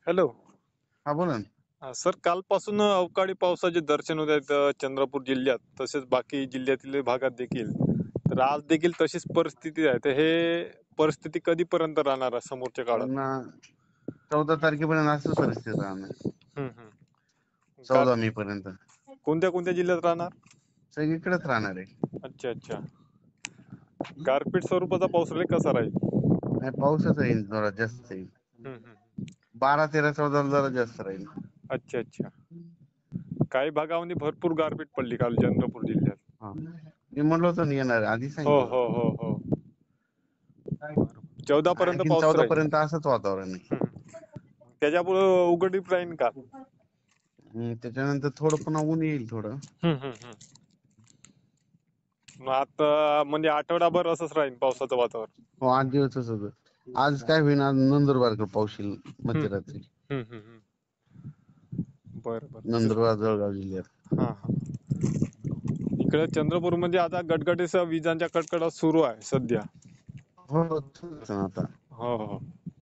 Hello. हा बोला ना. सर, कालपासून अवकाळी पावसाचे दर्शन होत आहेत चंद्रपूर जिल्ह्यात, तसेच बाकी जिल्ह्यातील भागात देखील. तर आज देखील तशीच परिस्थिती आहे. तर हे परिस्थिती कधीपर्यंत राहणार आहे समोरच्या काळात? त्यांना 14 तारखेपर्यंत असंच परिस्थिती राहणार. हम्म, हम्म. गार 14 मे पर्यंत कोणत्या कोणत्या जिल्ह्यात राहणार? सगळीकडेच राहणार आहे. अच्छा अच्छा. गारपीट स्वरूपाचा पाऊस राहील, कसा राहील? नाही, पाऊसच येईल, जरा जास्त येईल. हम्म, हम्म. 12, 13, 14 जरा जास्त राहील. अच्छा अच्छा. काही भागामध्ये भरपूर गारपीट पडली काल चंद्रपूर जिल्ह्यात. हा, मी म्हणलो होतो ना येणार, आधी हो सांगितलं हो होतं. हो हो. 14 पर्यंत आणखीन पाऊस 14 राहील. पर्यंत असंच वातावरण आहे. त्याच्यापुढे उघडीप राहील का? त्याच्यानंतर थोडं पुन्हा ऊन येईल थोडं. हम्म, हम्म, हम्म. मग आता म्हणजे आठवडाभर असंच राहील पावसाचं वातावरण. हो, 8 दिवसच होतं. आज काय होईना, आज नंदुरबारकडे पाऊस येईल मध्यरात्री. हम्म, हम्म, हम्म. बरं बरं. नंदुरबार, जळगाव जिल्ह्यात. हा हा. इकडे चंद्रपूरमध्ये आता गडगडीसह विजांच्या कडकडाट सुरू आहे सध्या. हो, हो, आता हो हो.